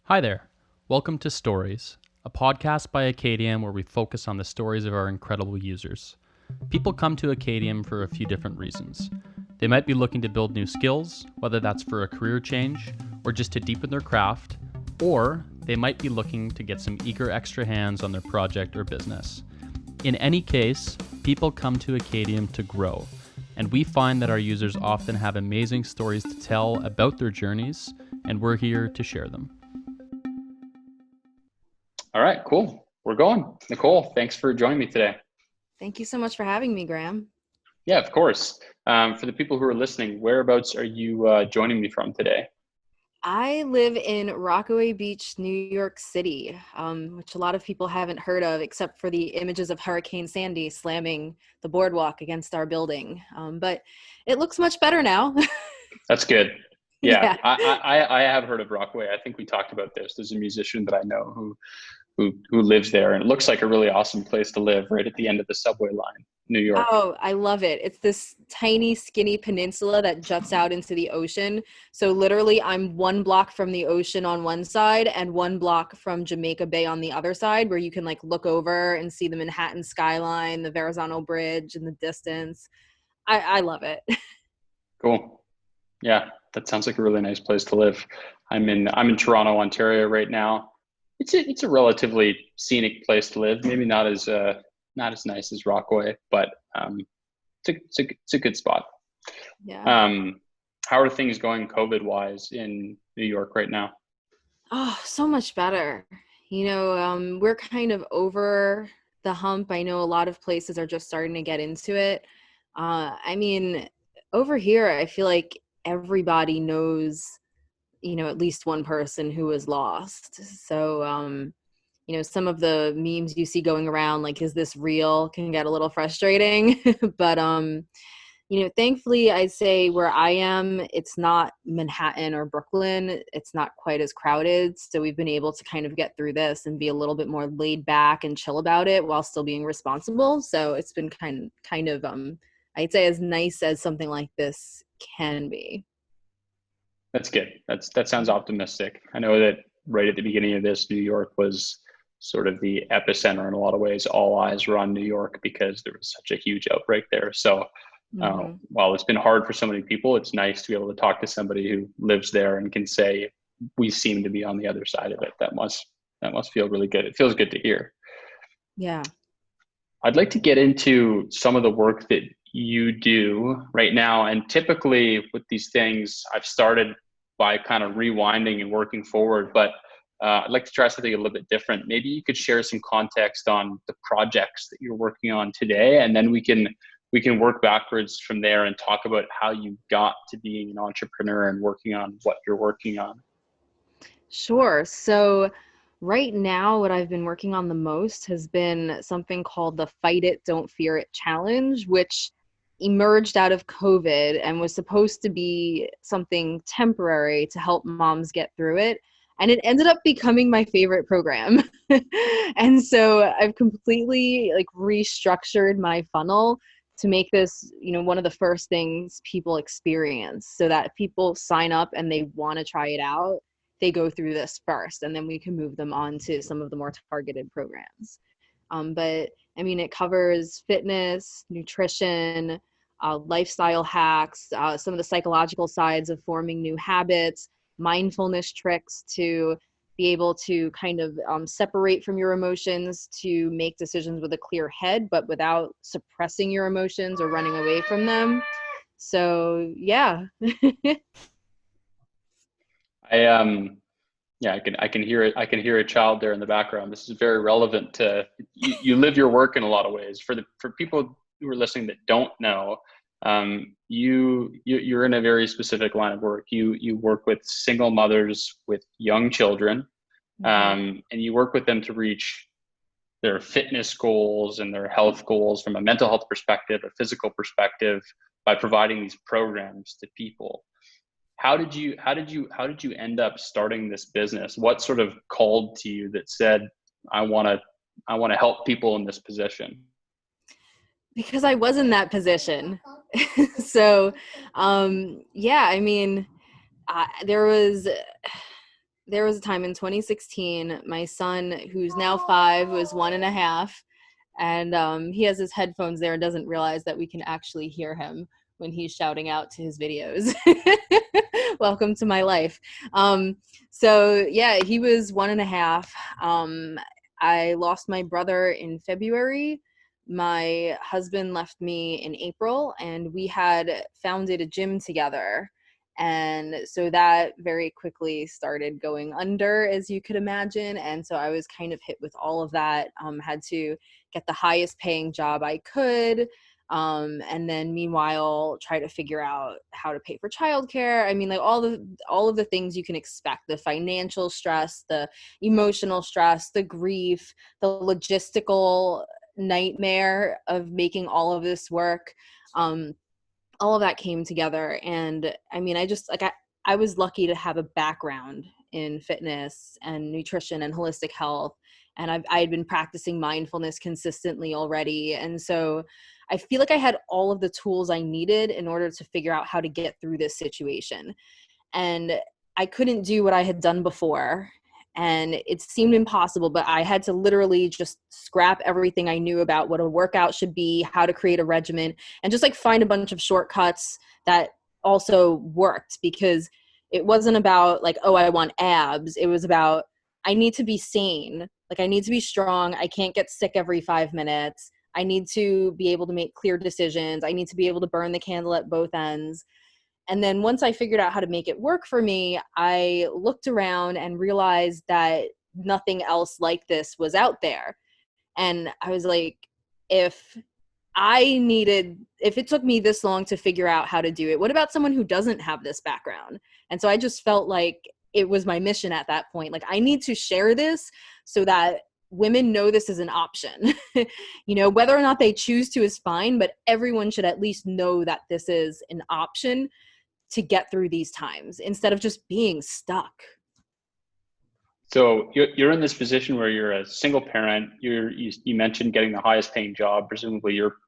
Hi there. Welcome to Stories, a podcast by Acadium where we focus on the stories of our incredible users. People come to Acadium for a few different reasons. They might be looking to build new skills, whether that's for a career change or just to deepen their craft, or they might be looking to get some eager extra hands on their project or business. In any case, people come to Acadium to grow, and we find that our users often have amazing stories to tell about their journeys, and we're here to share them. All right, cool. We're going. Nicole, thanks for joining me today. Thank you so much for having me, Graham. Yeah, of course. For the people who are listening, whereabouts are you joining me from today? I live in Rockaway Beach, New York City, which a lot of people haven't heard of except for the images of Hurricane Sandy slamming the boardwalk against our building. But it looks much better now. That's good. Yeah, Yeah. I have heard of Rockaway. I think we talked about this. There's a musician that I know who lives there, and it looks like a really awesome place to live, right at the end of the subway line, New York. Oh, I love it. It's this tiny, skinny peninsula that juts out into the ocean. So literally, I'm 1 block from the ocean on one side and 1 block from Jamaica Bay on the other side, where you can like look over and see the Manhattan skyline, the Verrazano Bridge in the distance. I love it. Cool. Yeah, that sounds like a really nice place to live. I'm in Toronto, Ontario right now. It's a relatively scenic place to live. Maybe not as nice as Rockaway, but it's a good spot. Yeah. How are things going COVID wise in New York right now? Oh, so much better. We're kind of over the hump. I know a lot of places are just starting to get into it. I mean, over here, I feel like everybody knows, at least one person who was lost. So, some of the memes you see going around, like, is this real, can get a little frustrating. But, thankfully, I'd say where I am, it's not Manhattan or Brooklyn. It's not quite as crowded. So we've been able to kind of get through this and be a little bit more laid back and chill about it while still being responsible. So it's been kind of, I'd say as nice as something like this can be. That's good. That sounds optimistic. I know that right at the beginning of this, New York was sort of the epicenter in a lot of ways. All eyes were on New York because there was such a huge outbreak there. So Mm-hmm. while it's been hard for so many people, it's nice to be able to talk to somebody who lives there and can say, we seem to be on the other side of it. That must feel really good. It feels good to hear. Yeah. I'd like to get into some of the work that you do right now. And typically with these things, I've started by kind of rewinding and working forward, but I'd like to try something a little bit different. Maybe you could share some context on the projects that you're working on today, and then we can work backwards from there and talk about how you got to being an entrepreneur and working on what you're working on. Sure. So right now, what I've been working on the most has been something called the Fight It, Don't Fear It challenge, which emerged out of COVID and was supposed to be something temporary to help moms get through it. And it ended up becoming my favorite program. And so I've completely like restructured my funnel to make this, one of the first things people experience so that if people sign up and they want to try it out, they go through this first, and then we can move them on to some of the more targeted programs. But I mean, it covers fitness, nutrition, lifestyle hacks, some of the psychological sides of forming new habits, mindfulness tricks to be able to kind of separate from your emotions to make decisions with a clear head, but without suppressing your emotions or running away from them. So, yeah. I Yeah, I can hear it. I can hear a child there in the background. This is very relevant to you live your work in a lot of ways. For people who are listening that don't know, you're in a very specific line of work. You work with single mothers with young children, Mhm. and you work with them to reach their fitness goals and their health goals from a mental health perspective, a physical perspective, by providing these programs to people. How did you end up starting this business? What sort of called to you that said, I want to help people in this position? Because I was in that position. So, yeah, I mean, there was there was a time in 2016, my son, who's now 5, was 1.5, and he has his headphones there and doesn't realize that we can actually hear him when he's shouting out to his videos. Welcome to my life. So yeah, he was 1.5. I lost my brother in February. My husband left me in April, and we had founded a gym together. And so that very quickly started going under, as you could imagine. And so I was kind of hit with all of that, had to get the highest paying job I could. And then meanwhile, try to figure out how to pay for childcare. I mean, like all of the things you can expect, the financial stress, the emotional stress, the grief, the logistical nightmare of making all of this work. All of that came together. And I mean, I was lucky to have a background in fitness and nutrition and holistic health. And I had been practicing mindfulness consistently already. And so I feel like I had all of the tools I needed in order to figure out how to get through this situation. And I couldn't do what I had done before. And it seemed impossible, but I had to literally just scrap everything I knew about what a workout should be, how to create a regimen, and just like find a bunch of shortcuts that also worked, because it wasn't about like, oh, I want abs. It was about, I need to be sane. Like I need to be strong. I can't get sick every 5 minutes. I need to be able to make clear decisions. I need to be able to burn the candle at both ends. And then once I figured out how to make it work for me, I looked around and realized that nothing else like this was out there. And I was like, if it took me this long to figure out how to do it, what about someone who doesn't have this background? And so I just felt like it was my mission at that point. Like I need to share this so that women know this is an option. Whether or not they choose to is fine, but everyone should at least know that this is an option to get through these times instead of just being stuck. So you're in this position where you're a single parent. You mentioned getting the highest paying job. Presumably you're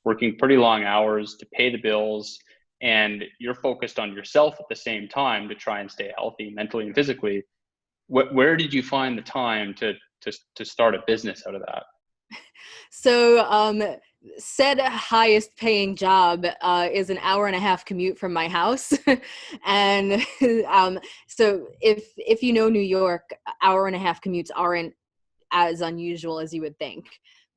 working pretty long hours to pay the bills, and you're focused on yourself at the same time to try and stay healthy mentally and physically. Where did you find the time to start a business out of that? So said highest paying job is an 1.5-hour commute from my house. And so if you know New York, 1.5-hour commutes aren't as unusual as you would think.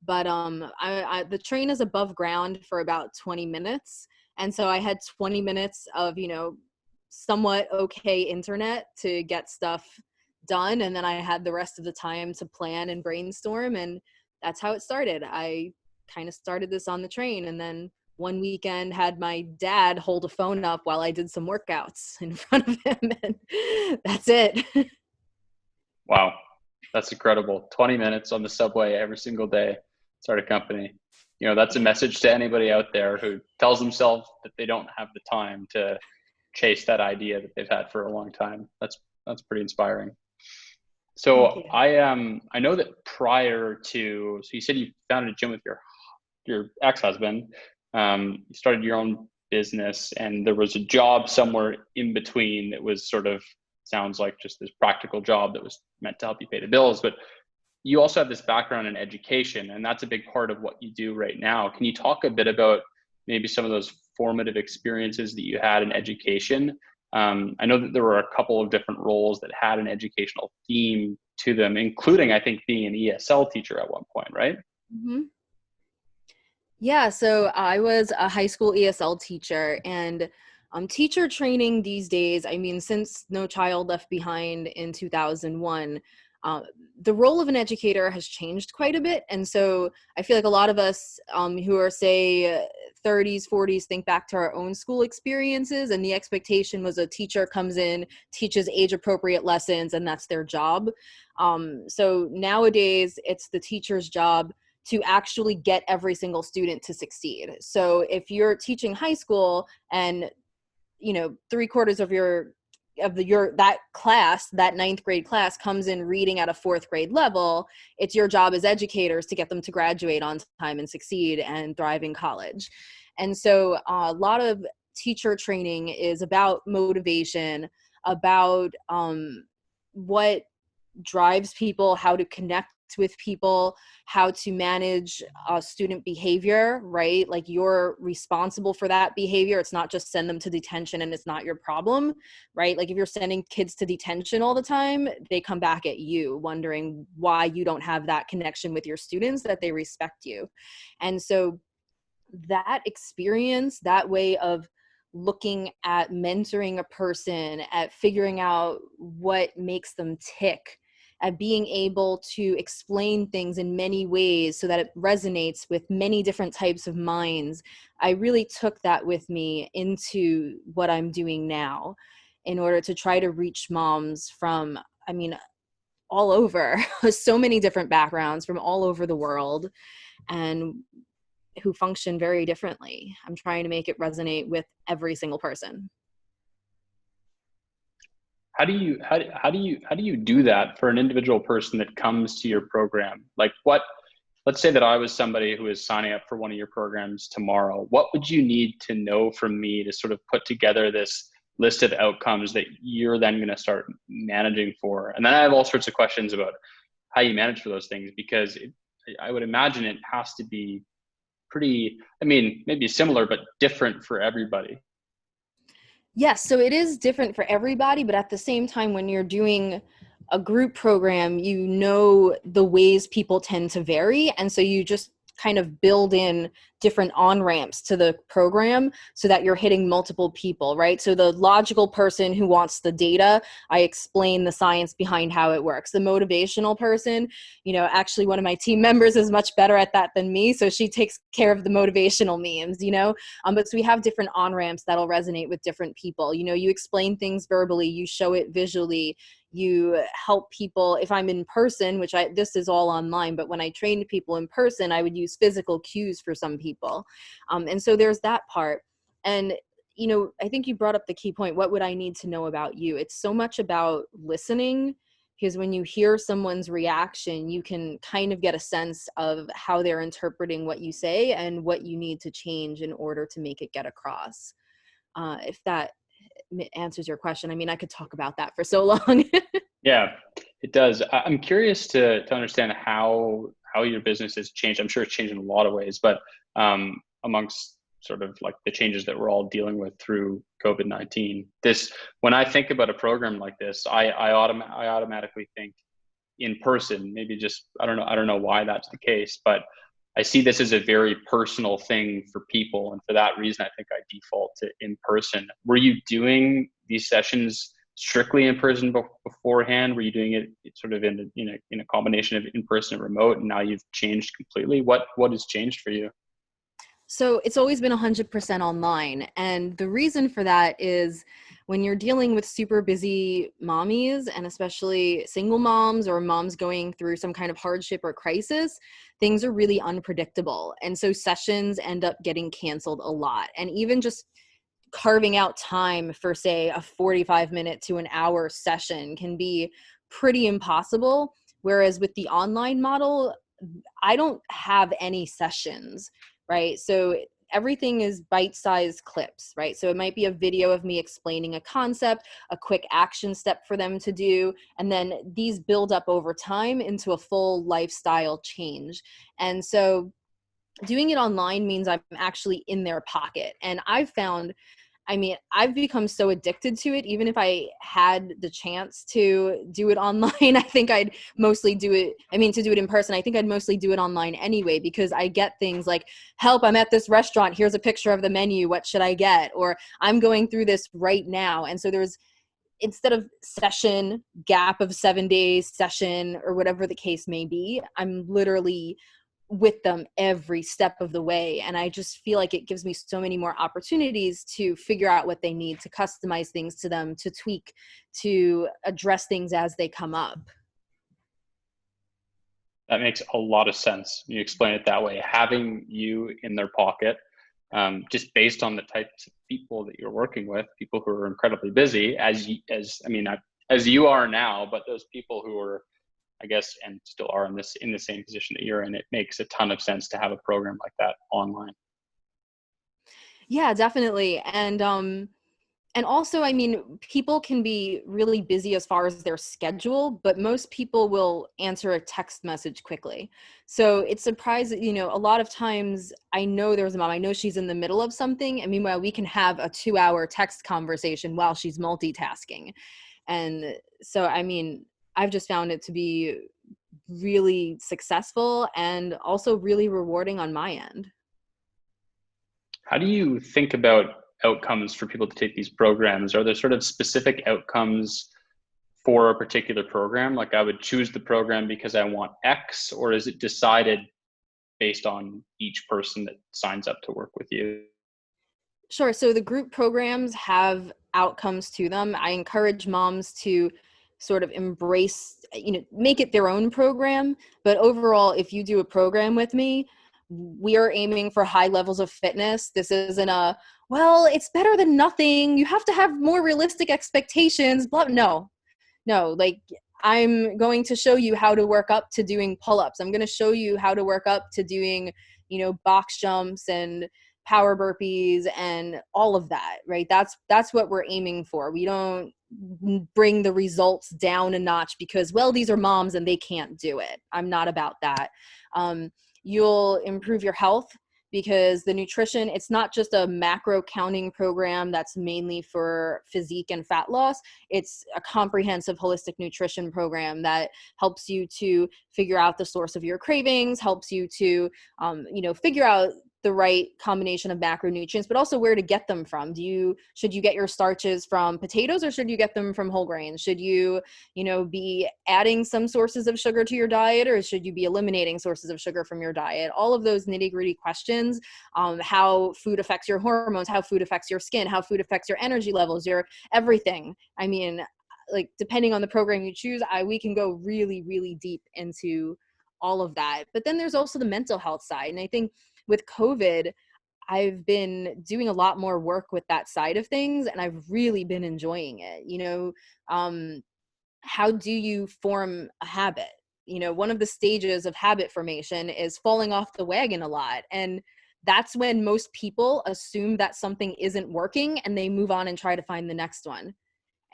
But the train is above ground for about 20 minutes. And so I had 20 minutes of, somewhat okay internet to get stuff done. And then I had the rest of the time to plan and brainstorm. And that's how it started. I kind of started this on the train, and then one weekend had my dad hold a phone up while I did some workouts in front of him, and that's it. Wow, that's incredible. 20 minutes on the subway every single day, start a company. That's a message to anybody out there who tells themselves that they don't have the time to chase that idea that they've had for a long time. That's pretty inspiring. So I know that so you said you founded a gym with your ex-husband. You started your own business, and there was a job somewhere in between that was sort of, sounds like just this practical job that was meant to help you pay the bills. But you also have this background in education, and that's a big part of what you do right now. Can you talk a bit about maybe some of those formative experiences that you had in education? I know that there were a couple of different roles that had an educational theme to them, including, I think, being an ESL teacher at one point, right? Mm-hmm. Yeah, so I was a high school ESL teacher, and teacher training these days, I mean, since No Child Left Behind in 2001, the role of an educator has changed quite a bit. And so I feel like a lot of us who are, say, 30s, 40s, think back to our own school experiences, and the expectation was a teacher comes in, teaches age-appropriate lessons, and that's their job. So nowadays, it's the teacher's job to actually get every single student to succeed. So if you're teaching high school and 3/4 of that class, that 9th grade class, comes in reading at a 4th grade level, it's your job as educators to get them to graduate on time and succeed and thrive in college. And so a lot of teacher training is about motivation, about what drives people, how to connect with people, how to manage student behavior, right? Like, you're responsible for that behavior. It's not just send them to detention and it's not your problem, right? Like, if you're sending kids to detention all the time, they come back at you wondering why you don't have that connection with your students, that they respect you. And so that experience, that way of looking at mentoring a person, at figuring out what makes them tick, at being able to explain things in many ways so that it resonates with many different types of minds, I really took that with me into what I'm doing now in order to try to reach moms from, I mean, all over, so many different backgrounds from all over the world, and who function very differently. I'm trying to make it resonate with every single person. How do you do that for an individual person that comes to your program? Like, let's say that I was somebody who is signing up for one of your programs tomorrow. What would you need to know from me to sort of put together this list of outcomes that you're then going to start managing for? And then I have all sorts of questions about how you manage for those things, because I would imagine it has to be pretty, I mean, maybe similar, but different for everybody. Yes, so it is different for everybody, but at the same time, when you're doing a group program, you know the ways people tend to vary. And so you just kind of build in different on-ramps to the program so that you're hitting multiple people, right? So the logical person who wants the data, I explain the science behind how it works. The motivational person, actually one of my team members is much better at that than me, so she takes care of the motivational memes, but so we have different on-ramps that'll resonate with different people. You explain things verbally, you show it visually, you help people. If I'm in person, which this is all online, but when I trained people in person, I would use physical cues for some people. And so there's that part. And, I think you brought up the key point. What would I need to know about you? It's so much about listening, because when you hear someone's reaction, you can kind of get a sense of how they're interpreting what you say and what you need to change in order to make it get across. If that answers your question. I mean, I could talk about that for so long. Yeah, it does. I'm curious to understand how your business has changed. I'm sure it's changed in a lot of ways, but amongst sort of like the changes that we're all dealing with through COVID-19. When I think about a program like this, I automatically think in person. Maybe just I don't know why that's the case, but I see this as a very personal thing for people, and for that reason, I think I default to in person. Were you doing these sessions strictly in person beforehand? Were you doing it sort of in a combination of in person and remote, and now you've changed completely? What has changed for you? So it's always been 100% online. And the reason for that is when you're dealing with super busy mommies, and especially single moms or moms going through some kind of hardship or crisis, things are really unpredictable. And so sessions end up getting canceled a lot. And even just carving out time for, say, a 45-minute to an hour session can be pretty impossible. Whereas with the online model, I don't have any sessions, right? So everything is bite-sized clips, right? So it might be a video of me explaining a concept, a quick action step for them to do, and then these build up over time into a full lifestyle change. And so doing it online means I'm actually in their pocket. And I've become so addicted to it. Even if I had the chance to do it online, I think I'd mostly do it. To do it in person, I think I'd mostly do it online anyway, because I get things like, help, I'm at this restaurant. Here's a picture of the menu. What should I get? Or I'm going through this right now. And so instead of session, gap of 7 days, session, or whatever the case may be, I'm literally with them every step of the way. And I just feel like it gives me so many more opportunities to figure out what they need, to customize things to them, to tweak, to address things as they come up. That makes a lot of sense. You explain it that way, having you in their pocket, just based on the types of people that you're working with, people who are incredibly busy, as you are now, but those people who are, I guess, and still are in the same position that you're in. It makes a ton of sense to have a program like that online. Yeah, definitely. And And also, I mean, people can be really busy as far as their schedule, but most people will answer a text message quickly. So it's surprising, a lot of times I know there's a mom, I know she's in the middle of something, and meanwhile, we can have a 2-hour text conversation while she's multitasking. And so, I mean, I've just found it to be really successful and also really rewarding on my end. How do you think about outcomes for people to take these programs? Are there sort of specific outcomes for a particular program? Like I would choose the program because I want X, or is it decided based on each person that signs up to work with you? Sure. So the group programs have outcomes to them. I encourage moms to sort of embrace, make it their own program. But overall, if you do a program with me, we are aiming for high levels of fitness. This isn't well, it's better than nothing. You have to have more realistic expectations. Blah. No, like I'm going to show you how to work up to doing pull-ups. I'm going to show you how to work up to doing, box jumps and power burpees and all of that, right? That's what we're aiming for. We don't bring the results down a notch because, well, these are moms and they can't do it. I'm not about that. You'll improve your health because the nutrition, it's not just a macro counting program that's mainly for physique and fat loss. It's a comprehensive holistic nutrition program that helps you to figure out the source of your cravings, helps you to, figure out the right combination of macronutrients, but also where to get them from. Should you get your starches from potatoes or should you get them from whole grains? Should you, be adding some sources of sugar to your diet or should you be eliminating sources of sugar from your diet? All of those nitty-gritty questions, how food affects your hormones, how food affects your skin, how food affects your energy levels, your everything. I mean, like depending on the program you choose, we can go really, really deep into all of that. But then there's also the mental health side. And I think with COVID, I've been doing a lot more work with that side of things, and I've really been enjoying it. How do you form a habit? One of the stages of habit formation is falling off the wagon a lot. And that's when most people assume that something isn't working and they move on and try to find the next one.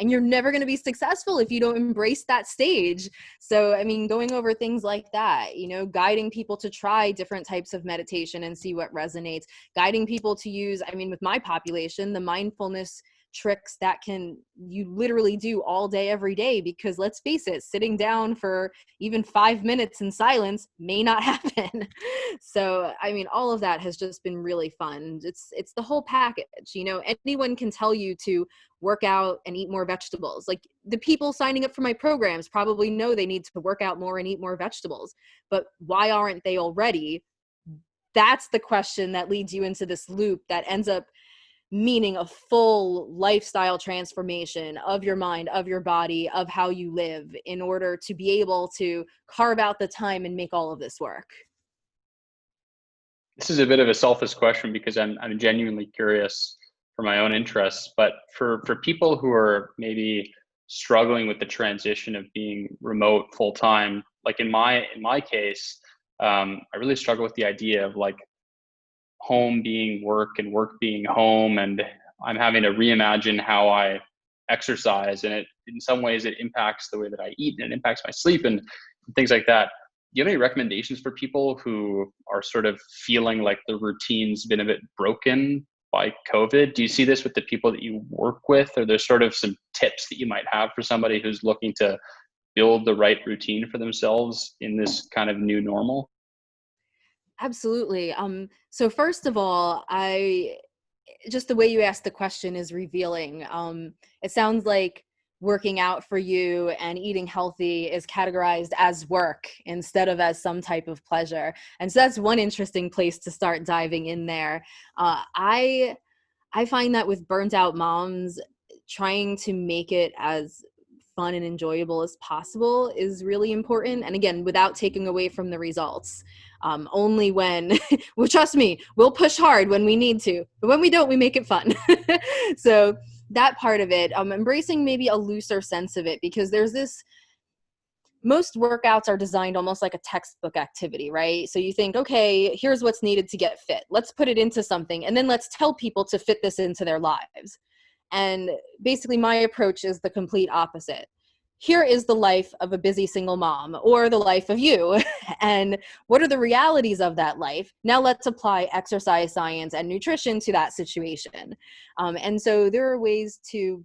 And you're never going to be successful if you don't embrace that stage. So, I mean, going over things like that, guiding people to try different types of meditation and see what resonates, guiding people to use, with my population, the mindfulness tricks that you literally do all day, every day, because let's face it, sitting down for even 5 minutes in silence may not happen. So, all of that has just been really fun. It's the whole package, anyone can tell you to work out and eat more vegetables. Like the people signing up for my programs probably know they need to work out more and eat more vegetables, but why aren't they already? That's the question that leads you into this loop that ends up meaning a full lifestyle transformation of your mind, of your body, of how you live in order to be able to carve out the time and make all of this work. This is a bit of a selfish question because I'm genuinely curious for my own interests, but for people who are maybe struggling with the transition of being remote full time, like in my case, I really struggle with the idea of like home being work and work being home, and I'm having to reimagine how I exercise, and it in some ways it impacts the way that I eat and it impacts my sleep and things like that. Do you have any recommendations for people who are sort of feeling like the routine's been a bit broken by COVID? Do you see this with the people that you work with? Or there's sort of some tips that you might have for somebody who's looking to build the right routine for themselves in this kind of new normal? Absolutely. So first of all, just the way you asked the question is revealing. It sounds like working out for you and eating healthy is categorized as work instead of as some type of pleasure. And so that's one interesting place to start diving in there. I find that with burnt out moms, trying to make it as fun and enjoyable as possible is really important. And again, without taking away from the results. Only when, well, trust me, we'll push hard when we need to, but when we don't, we make it fun. So that part of it, embracing maybe a looser sense of it, because most workouts are designed almost like a textbook activity, right? So you think, okay, here's what's needed to get fit. Let's put it into something. And then let's tell people to fit this into their lives. And basically my approach is the complete opposite. Here is the life of a busy single mom, or the life of you. And what are the realities of that life? Now let's apply exercise science and nutrition to that situation. And so there are ways to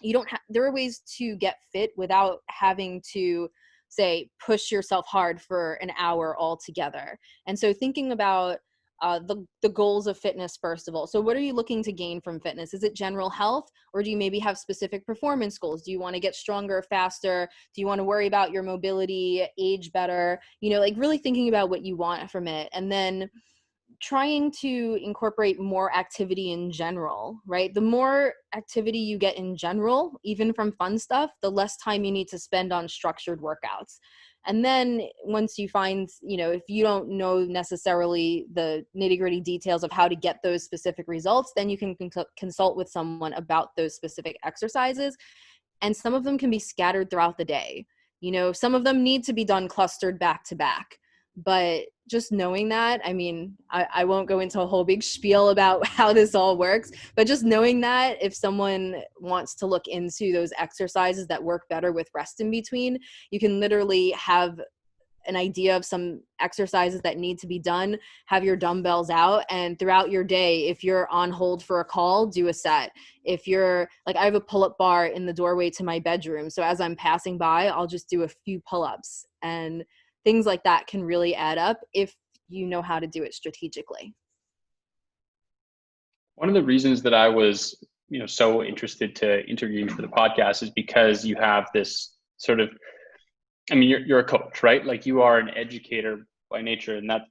get fit without having to, say, push yourself hard for an hour altogether. And so thinking about the goals of fitness, first of all. So what are you looking to gain from fitness? Is it general health, or do you maybe have specific performance goals? Do you want to get stronger, faster? Do you want to worry about your mobility, age better? Like really thinking about what you want from it. And then trying to incorporate more activity in general, right? The more activity you get in general, even from fun stuff, the less time you need to spend on structured workouts. And then once you find, if you don't know necessarily the nitty-gritty details of how to get those specific results, then you can consult with someone about those specific exercises. And some of them can be scattered throughout the day. Some of them need to be done clustered back to back. But just knowing that, I won't go into a whole big spiel about how this all works, but just knowing that if someone wants to look into those exercises that work better with rest in between, you can literally have an idea of some exercises that need to be done, have your dumbbells out, and throughout your day, if you're on hold for a call, do a set. If you're like, I have a pull-up bar in the doorway to my bedroom, so as I'm passing by, I'll just do a few pull-ups, and things like that can really add up if you know how to do it strategically. One of the reasons that I was, so interested to interview you for the podcast is because you have this sort of, you're a coach, right? Like you are an educator by nature, and that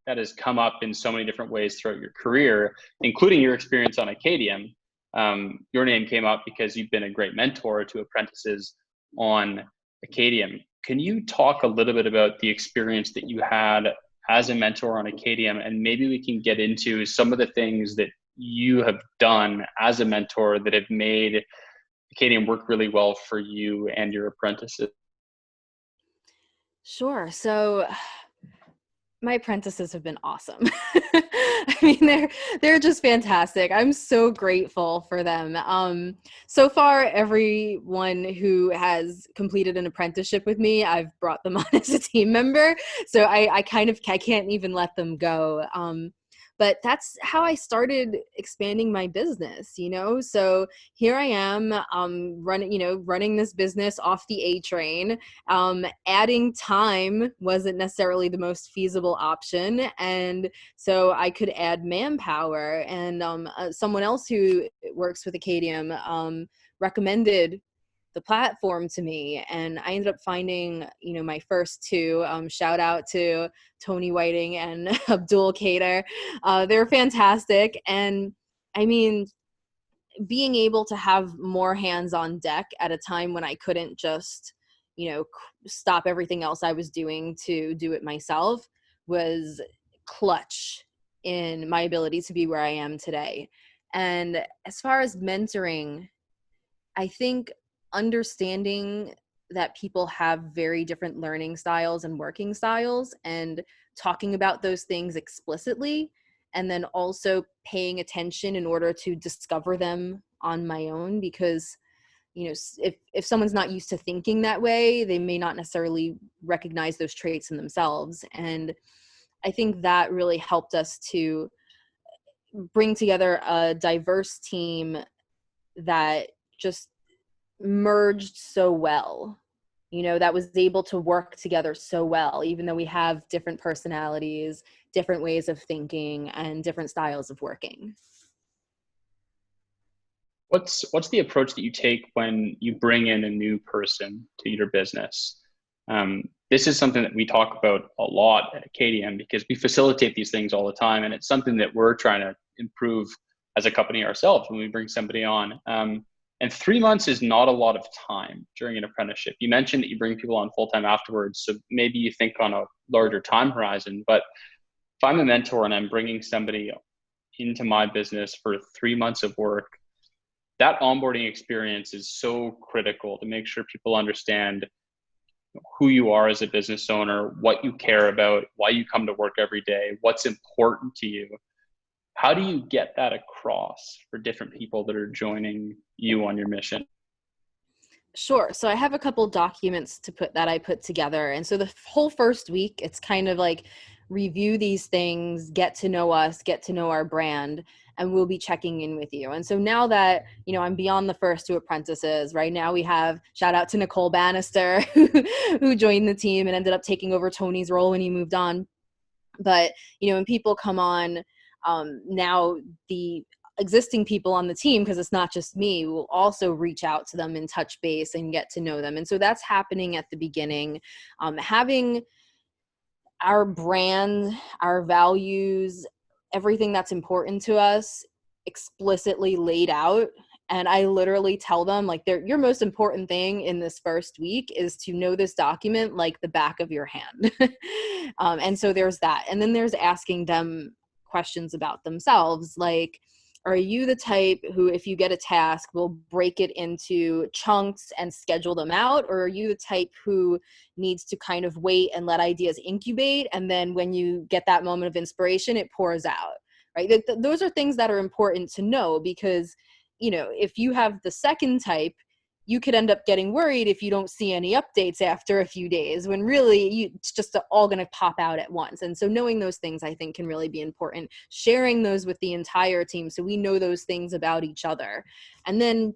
has come up in so many different ways throughout your career, including your experience on Acadium. Your name came up because you've been a great mentor to apprentices on Acadium. Can you talk a little bit about the experience that you had as a mentor on Acadium, and maybe we can get into some of the things that you have done as a mentor that have made Acadium work really well for you and your apprentices? Sure. So my apprentices have been awesome. I mean, they're just fantastic. I'm so grateful for them. So far, everyone who has completed an apprenticeship with me, I've brought them on as a team member. So I can't even let them go. But that's how I started expanding my business, So here I am, running this business off the A train. Adding time wasn't necessarily the most feasible option. And so I could add manpower. And someone else who works with Acadium recommended the platform to me, and I ended up finding, my first two. Shout out to Tony Whiting and Abdul Kader. They're fantastic. And being able to have more hands on deck at a time when I couldn't just, stop everything else I was doing to do it myself was clutch in my ability to be where I am today. And as far as mentoring, I think understanding that people have very different learning styles and working styles, and talking about those things explicitly, and then also paying attention in order to discover them on my own, because if someone's not used to thinking that way, they may not necessarily recognize those traits in themselves. And I think that really helped us to bring together a diverse team that just merged so well, that was able to work together so well, even though we have different personalities, different ways of thinking, and different styles of working. What's the approach that you take when you bring in a new person to your business? This is something that we talk about a lot at Acadium, because we facilitate these things all the time, and it's something that we're trying to improve as a company ourselves when we bring somebody on. And 3 months is not a lot of time during an apprenticeship. You mentioned that you bring people on full-time afterwards, so maybe you think on a larger time horizon. But if I'm a mentor and I'm bringing somebody into my business for 3 months of work, that onboarding experience is so critical to make sure people understand who you are as a business owner, what you care about, why you come to work every day, what's important to you. How do you get that across for different people that are joining you on your mission? Sure. So I have a couple documents that I put together. And so the whole first week, it's kind of like review these things, get to know us, get to know our brand, and we'll be checking in with you. And so now that, I'm beyond the first two apprentices, right now we have, shout out to Nicole Bannister, who joined the team and ended up taking over Tony's role when he moved on. But, when people come on, now the existing people on the team, because it's not just me, will also reach out to them and touch base and get to know them. And so that's happening at the beginning. Having our brand, our values, everything that's important to us explicitly laid out. And I literally tell them, like, your most important thing in this first week is to know this document like the back of your hand. And so there's that. And then there's asking them questions about themselves, like, are you the type who, if you get a task, will break it into chunks and schedule them out? Or are you the type who needs to kind of wait and let ideas incubate, and then when you get that moment of inspiration, it pours out, right? Those are things that are important to know, because, if you have the second type, you could end up getting worried if you don't see any updates after a few days, when really it's just all going to pop out at once. And so knowing those things, I think, can really be important. Sharing those with the entire team so we know those things about each other. And then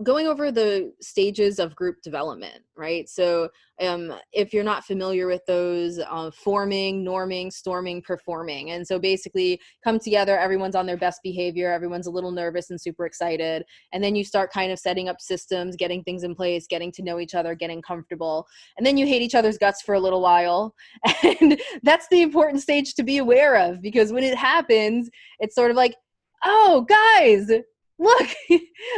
going over the stages of group development, right? So if you're not familiar with those, forming, norming, storming, performing. And so basically come together, everyone's on their best behavior, everyone's a little nervous and super excited. And then you start kind of setting up systems, getting things in place, getting to know each other, getting comfortable. And then you hate each other's guts for a little while. And that's the important stage to be aware of, because when it happens, it's sort of like, oh, guys, look,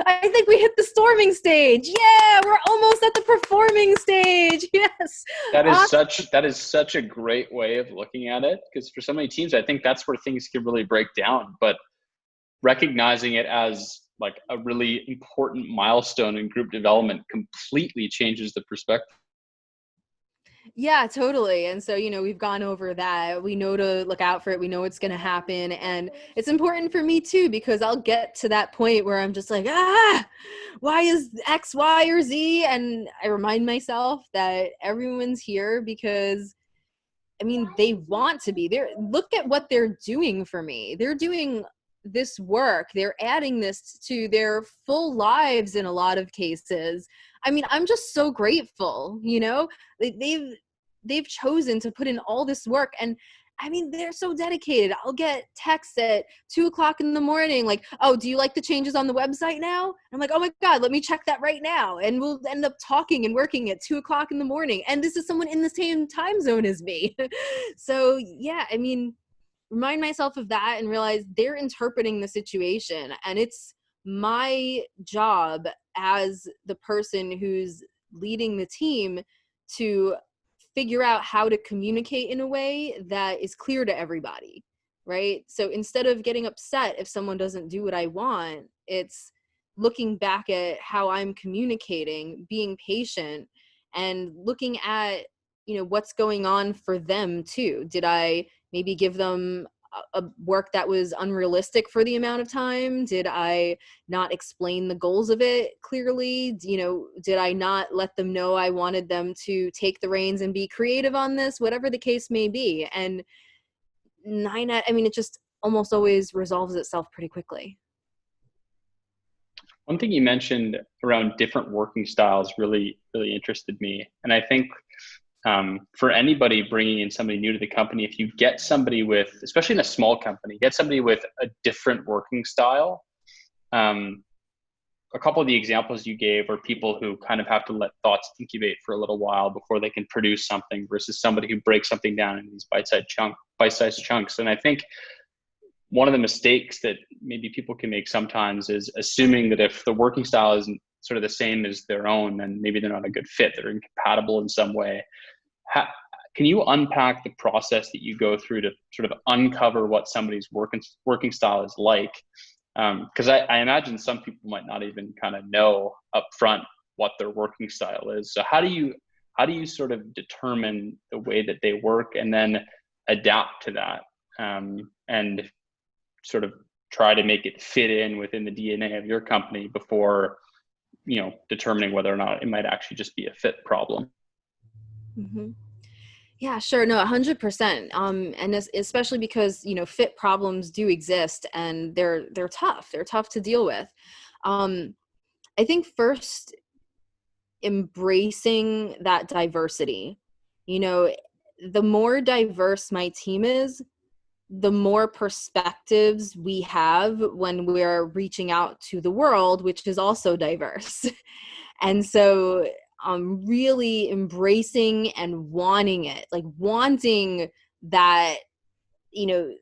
I think we hit the storming stage. Yeah, we're almost at the performing stage. Yes. That is Awesome. such a great way of looking at it, because for so many teams, I think that's where things can really break down. But recognizing it as like a really important milestone in group development completely changes the perspective. Yeah, totally. And so, we've gone over that. We know to look out for it. We know it's going to happen. And it's important for me too, because I'll get to that point where I'm just like, why is X, Y, or Z? And I remind myself that everyone's here because, they want to be there. Look at what they're doing for me. They're doing this work. They're adding this to their full lives in a lot of cases. I'm just so grateful, they've chosen to put in all this work. And they're so dedicated. I'll get texts at 2:00 in the morning, like, oh, do you like the changes on the website now? I'm like, oh my God, let me check that right now. And we'll end up talking and working at 2:00 in the morning. And this is someone in the same time zone as me. So yeah, remind myself of that and realize they're interpreting the situation. And it's my job as the person who's leading the team to figure out how to communicate in a way that is clear to everybody, right? So instead of getting upset if someone doesn't do what I want, it's looking back at how I'm communicating, being patient, and looking at, what's going on for them too. Did I maybe give them a work that was unrealistic for the amount of time? Did I not explain the goals of it clearly? Did I not let them know I wanted them to take the reins and be creative on this? Whatever the case may be. And it just almost always resolves itself pretty quickly. One thing you mentioned around different working styles really, really interested me. And I think for anybody bringing in somebody new to the company, if you get somebody with, especially in a small company, get somebody with a different working style. A couple of the examples you gave are people who kind of have to let thoughts incubate for a little while before they can produce something, versus somebody who breaks something down in these bite-sized chunks. And I think one of the mistakes that maybe people can make sometimes is assuming that if the working style isn't sort of the same as their own, then maybe they're not a good fit. They're incompatible in some way. Can you unpack the process that you go through to sort of uncover what somebody's working style is like? Because I imagine some people might not even kind of know upfront what their working style is. So how do you sort of determine the way that they work and then adapt to that? And sort of try to make it fit in within the DNA of your company before, determining whether or not it might actually just be a fit problem. Mm-hmm. Yeah, sure. No, 100%. And especially because, fit problems do exist and they're tough. They're tough to deal with. I think first, embracing that diversity. The more diverse my team is, the more perspectives we have when we're reaching out to the world, which is also diverse. And so really embracing and wanting it, like wanting that,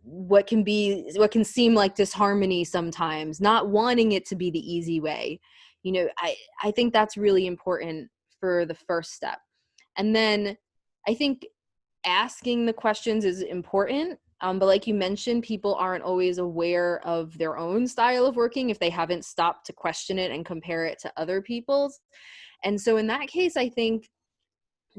what can seem like disharmony sometimes, not wanting it to be the easy way. I think that's really important for the first step. And then I think asking the questions is important. But like you mentioned, people aren't always aware of their own style of working if they haven't stopped to question it and compare it to other people's. And so in that case, I think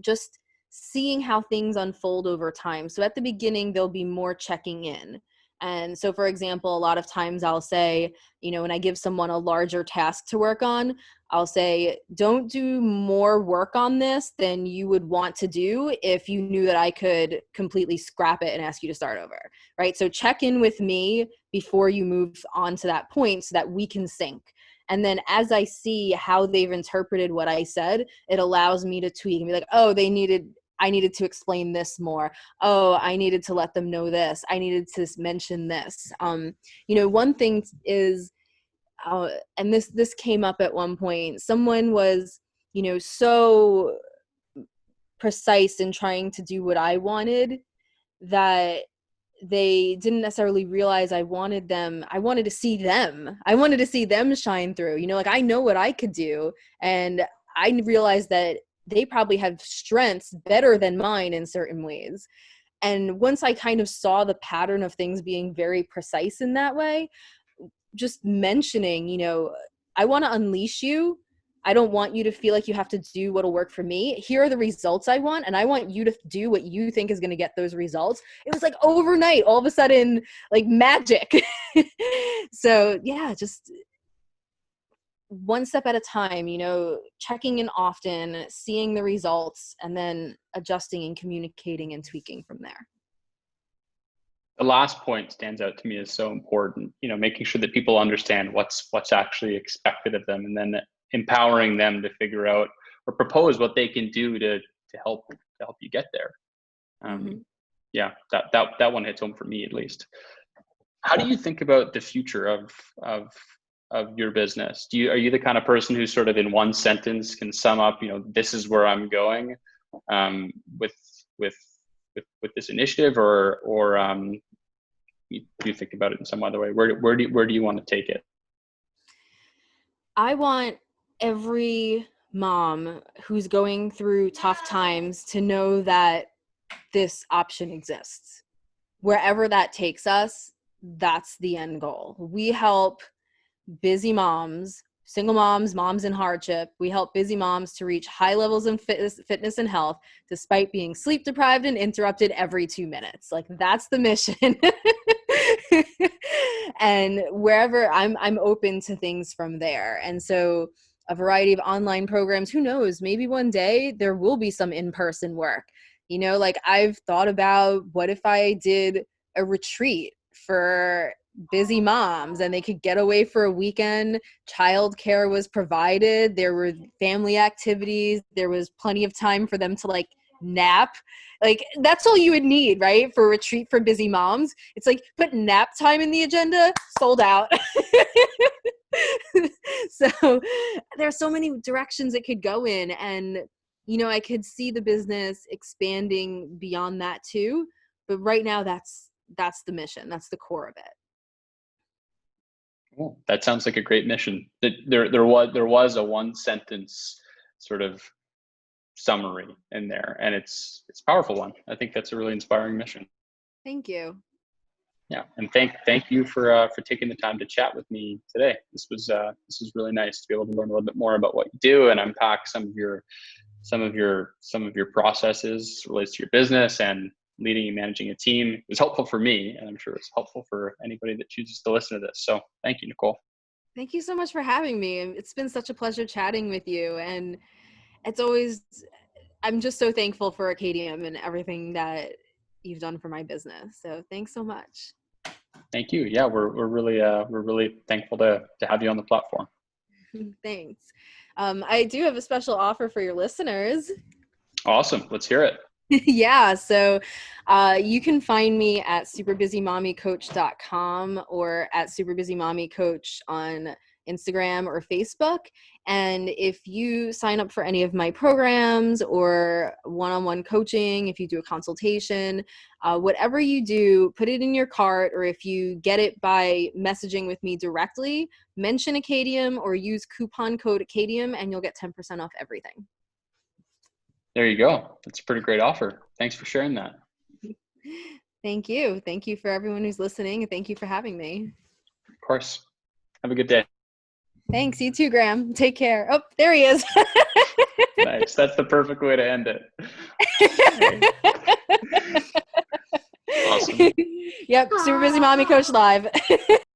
just seeing how things unfold over time. So at the beginning, there'll be more checking in. And so, for example, a lot of times I'll say, when I give someone a larger task to work on, I'll say, don't do more work on this than you would want to do if you knew that I could completely scrap it and ask you to start over, right? So check in with me before you move on to that point so that we can sync. And then as I see how they've interpreted what I said, it allows me to tweak and be like, oh, I needed to explain this more. Oh, I needed to let them know this. I needed to mention this. One thing is, and this came up at one point, someone was, so precise in trying to do what I wanted that they didn't necessarily realize I wanted to see them shine through, like I know what I could do. And I realized that they probably have strengths better than mine in certain ways. And once I kind of saw the pattern of things being very precise in that way, just mentioning, I want to unleash you. I don't want you to feel like you have to do what'll work for me. Here are the results I want, and I want you to do what you think is going to get those results. It was like overnight, all of a sudden, like magic. So yeah, just one step at a time, checking in often, seeing the results, and then adjusting and communicating and tweaking from there. The last point stands out to me as so important, making sure that people understand what's actually expected of them, and then empowering them to figure out or propose what they can do to help you get there. Yeah, that one hits home for me, at least. How do you think about the future of your business? Are you the kind of person who sort of in one sentence can sum up, this is where I'm going with this initiative, or do you think about it in some other way? Where do you want to take it? I want every mom who's going through tough times to know that this option exists. Wherever that takes us, that's the end goal. We help busy moms, single moms, moms in hardship. We help busy moms to reach high levels of fitness and health despite being sleep deprived and interrupted every 2 minutes. Like, that's the mission. And wherever I'm open to things from there. And so a variety of online programs, who knows, maybe one day there will be some in-person work. Like I've thought about, what if I did a retreat for busy moms and they could get away for a weekend. Childcare was provided. There were family activities. There was plenty of time for them to like nap. Like, that's all you would need, right? For a retreat for busy moms. It's like, put nap time in the agenda, sold out. So there's so many directions it could go in. And, I could see the business expanding beyond that too. But right now that's the mission. That's the core of it. Cool. That sounds like a great mission. There was a one sentence sort of summary in there, and it's a powerful one. I think that's a really inspiring mission. Thank you. Yeah, and thank you for taking the time to chat with me today. This was really nice to be able to learn a little bit more about what you do and unpack some of your processes relates to your business, and leading and managing a team. It was helpful for me, and I'm sure it's helpful for anybody that chooses to listen to this. So thank you, Nicole. Thank you so much for having me. It's been such a pleasure chatting with you. And it's always, I'm just so thankful for Acadium and everything that you've done for my business. So thanks so much. Thank you. Yeah, we're really thankful to have you on the platform. Thanks. I do have a special offer for your listeners. Awesome. Let's hear it. Yeah, so you can find me at superbusymommycoach.com or at superbusymommycoach on Instagram or Facebook. And if you sign up for any of my programs or one-on-one coaching, if you do a consultation, whatever you do, put it in your cart, or if you get it by messaging with me directly, mention Acadium or use coupon code Acadium and you'll get 10% off everything. There you go. That's a pretty great offer. Thanks for sharing that. Thank you. Thank you for everyone who's listening, and thank you for having me. Of course. Have a good day. Thanks. You too, Graham. Take care. Oh, there he is. Nice. That's the perfect way to end it. Awesome. Yep. Super Busy Mommy Coach Live.